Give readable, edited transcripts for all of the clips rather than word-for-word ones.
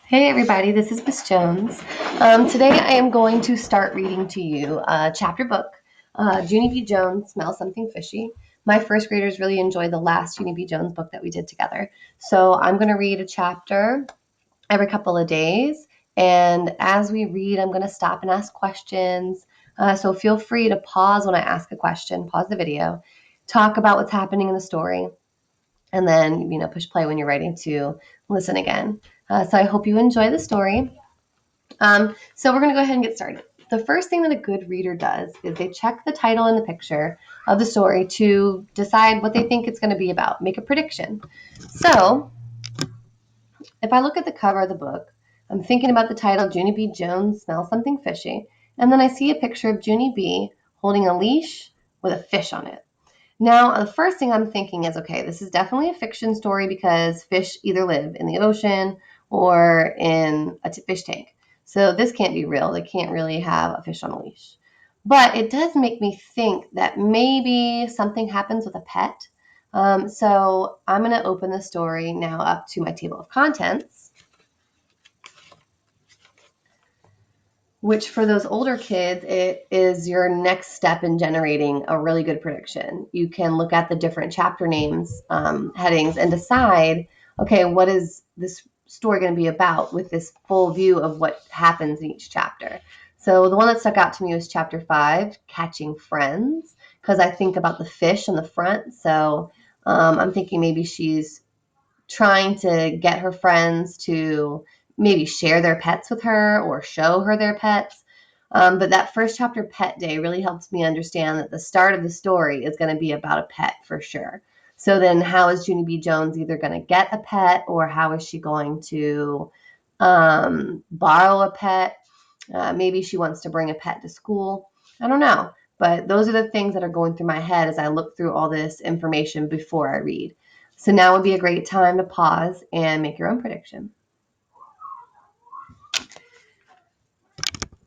Hey everybody, this is Miss Jones. Today I am going to start reading to you a chapter book, Junie B. Jones, Smell Something Fishy. My first graders really enjoyed the last Junie B. Jones book that we did together. So I'm going to read a chapter every couple of days. And as we read, I'm going to stop and ask questions. So feel free to pause when I ask a question, pause the video, talk about what's happening in the story, and then push play when you're ready to listen again. So I hope you enjoy the story. So we're going to go ahead and get started. The first thing that a good reader does is they check the title and the picture of the story to decide what they think it's going to be about, make a prediction. So if I look at the cover of the book, I'm thinking about the title, Junie B. Jones, Smell Something Fishy, and then I see a picture of Junie B. holding a leash with a fish on it. Now, the first thing I'm thinking is, okay, this is definitely a fiction story because fish either live in the ocean or in a fish tank. So this can't be real. They can't really have a fish on a leash. But it does make me think that maybe something happens with a pet. So I'm going to open the story now up to my table of contents, which for those older kids, it is your next step in generating a really good prediction. You can look at the different chapter names, headings, and decide, okay, what is this story going to be about with this full view of what happens in each chapter. So the one that stuck out to me was chapter 5, Catching Friends, because I think about the fish in the front. So I'm thinking maybe she's trying to get her friends to maybe share their pets with her or show her their pets. But that first chapter, Pet Day, really helps me understand that the start of the story is going to be about a pet for sure. So then how is Junie B. Jones either going to get a pet or how is she going to borrow a pet? Maybe she wants to bring a pet to school. I don't know. But those are the things that are going through my head as I look through all this information before I read. So now would be a great time to pause and make your own prediction.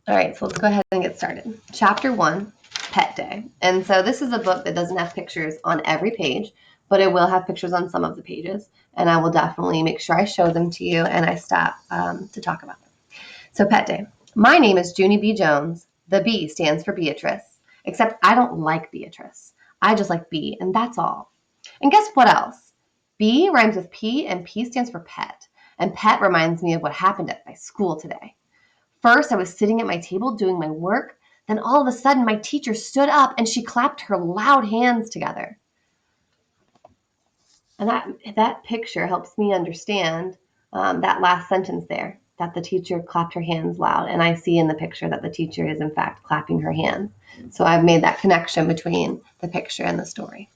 All right, so let's go ahead and get started. Chapter 1, Pet Day. And so this is a book that doesn't have pictures on every page, but it will have pictures on some of the pages. And I will definitely make sure I show them to you and I stop to talk about them. So Pet Day. My name is Junie B. Jones. The B stands for Beatrice, except I don't like Beatrice. I just like B, and that's all. And guess what else? B rhymes with P, and P stands for pet. And pet reminds me of what happened at my school today. First, I was sitting at my table doing my work. Then all of a sudden, my teacher stood up and she clapped her loud hands together. And that picture helps me understand that last sentence there, that the teacher clapped her hands loud. And I see in the picture that the teacher is, in fact, clapping her hands. So I've made that connection between the picture and the story.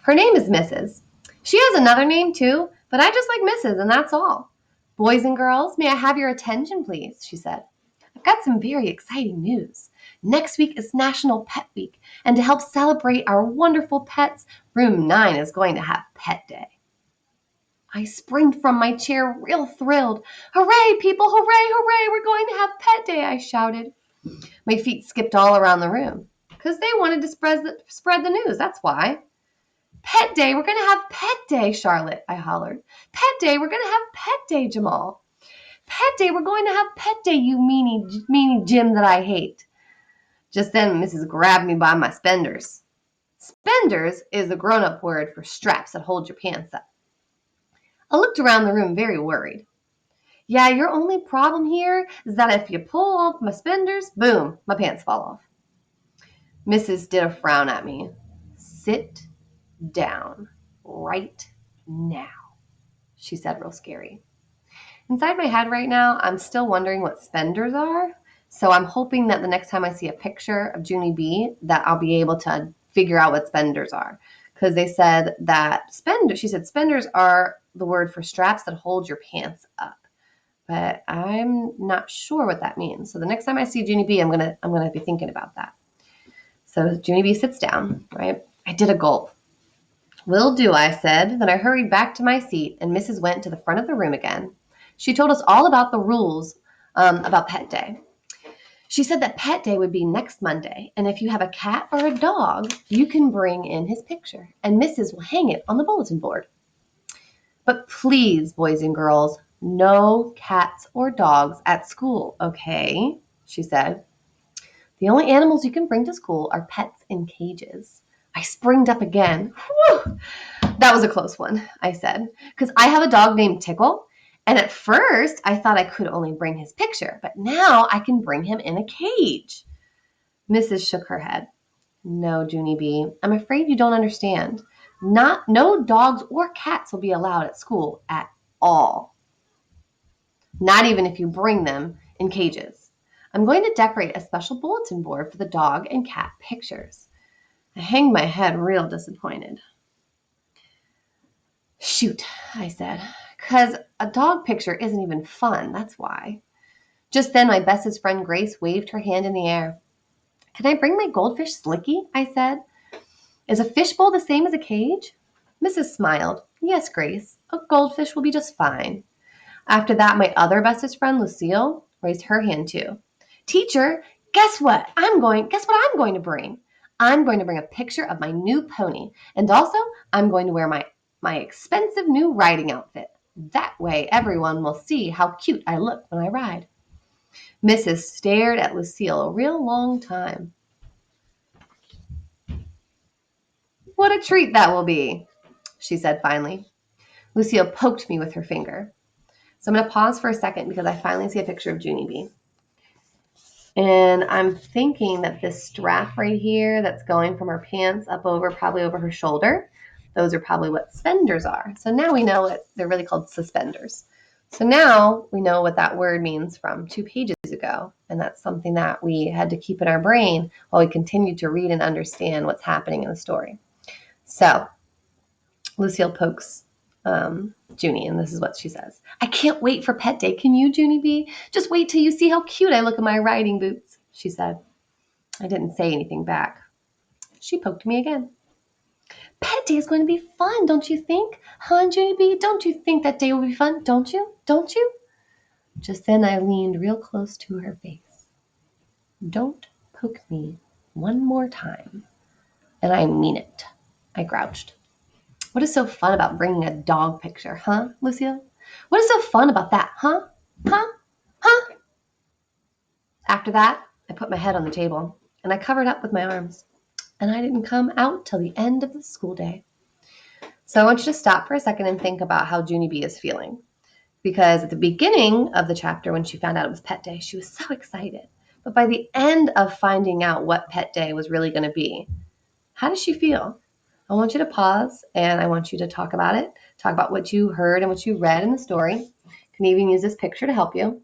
Her name is Mrs. She has another name too, but I just like Mrs., and that's all. Boys and girls, may I have your attention, please? She said. I've got some very exciting news. Next week is National Pet Week, and to help celebrate our wonderful pets, Room 9 is going to have Pet Day. I springed from my chair real thrilled. Hooray, people, hooray, hooray, we're going to have Pet Day, I shouted. My feet skipped all around the room, because they wanted to spread the news, that's why. Pet Day, we're going to have Pet Day, Charlotte, I hollered. Pet Day, we're going to have Pet Day, Jamal. Pet Day, we're going to have Pet Day, you meanie Jim that I hate. Just then, Mrs. grabbed me by my spenders. Spenders is a grown-up word for straps that hold your pants up. I looked around the room very worried. Yeah, your only problem here is that if you pull off my spenders, boom, my pants fall off. Mrs. did a frown at me. Sit down right now, she said real scary. Inside my head right now, I'm still wondering what spenders are. So I'm hoping that the next time I see a picture of Junie B, that I'll be able to figure out what spenders are. Because they said that spenders are the word for straps that hold your pants up. But I'm not sure what that means. So the next time I see Junie B, I'm gonna be thinking about that. So Junie B sits down, right? I did a gulp. Will do, I said. Then I hurried back to my seat, and Mrs. went to the front of the room again. She told us all about the rules about Pet Day. She said that Pet Day would be next Monday, and if you have a cat or a dog, you can bring in his picture, and Mrs. will hang it on the bulletin board. But please, boys and girls, no cats or dogs at school, okay? She said. The only animals you can bring to school are pets in cages. I springed up again. Whew! That was a close one, I said, because I have a dog named Tickle, and at first I thought I could only bring his picture, but now I can bring him in a cage. Mrs. shook her head. No, Junie B., I'm afraid you don't understand. No dogs or cats will be allowed at school at all. Not even if you bring them in cages. I'm going to decorate a special bulletin board for the dog and cat pictures. I hanged my head real disappointed. Shoot, I said, because a dog picture isn't even fun, that's why. Just then my bestest friend Grace waved her hand in the air. Can I bring my goldfish Slicky? I said. Is a fishbowl the same as a cage? Mrs. smiled. Yes, Grace, a goldfish will be just fine. After that, my other bestest friend, Lucille, raised her hand too. Teacher, guess what I'm going to bring? I'm going to bring a picture of my new pony, and also I'm going to wear my expensive new riding outfit. That way everyone will see how cute I look when I ride. Mrs. stared at Lucille a real long time. What a treat that will be, she said finally. Lucille poked me with her finger. So I'm going to pause for a second because I finally see a picture of Junie B. And I'm thinking that this strap right here that's going from her pants up over, probably over her shoulder, those are probably what suspenders are. So now we know what they're really called, suspenders. So now we know what that word means from 2 pages ago. And that's something that we had to keep in our brain while we continued to read and understand what's happening in the story. So Lucille pokes Junie, and this is what she says. I can't wait for pet day. Can you, Junie B? Just wait till you see how cute I look in my riding boots, she said. I didn't say anything back. She poked me again. Pet day is going to be fun, don't you think? Huh, Junie B? Don't you think that day will be fun? Don't you? Don't you? Just then I leaned real close to her face. Don't poke me one more time. And I mean it, I grouched. What is so fun about bringing a dog picture, huh, Lucille? What is so fun about that, huh? Huh? Huh? After that, I put my head on the table and I covered up with my arms. And I didn't come out till the end of the school day. So I want you to stop for a second and think about how Junie B is feeling. Because at the beginning of the chapter, when she found out it was pet day, she was so excited. But by the end of finding out what pet day was really going to be, how does she feel? I want you to pause and I want you to talk about it. Talk about what you heard and what you read in the story. You can even use this picture to help you.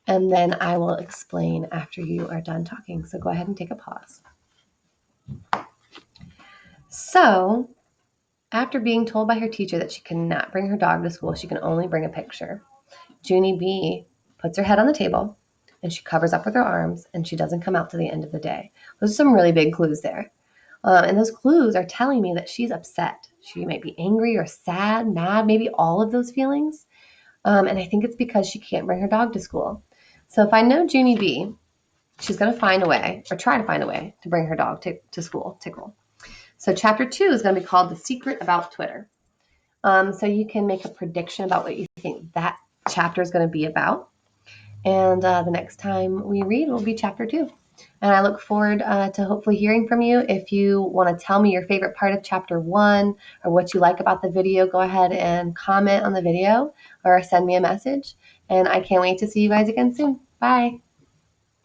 And then I will explain after you are done talking. So go ahead and take a pause. So, after being told by her teacher that she cannot bring her dog to school, she can only bring a picture, Junie B puts her head on the table and she covers up with her arms and she doesn't come out to the end of the day. Those are some really big clues there. And those clues are telling me that she's upset. She might be angry or sad, mad, maybe all of those feelings. And I think it's because she can't bring her dog to school. So if I know Junie B, she's going to find a way, or try to find a way, to bring her dog to school, Tickle. So chapter 2 is going to be called The Secret About Twitter. So you can make a prediction about what you think that chapter is going to be about. And the next time we read will be chapter 2. And I look forward to hopefully hearing from you. If you want to tell me your favorite part of chapter 1 or what you like about the video, go ahead and comment on the video or send me a message. And I can't wait to see you guys again soon. Bye.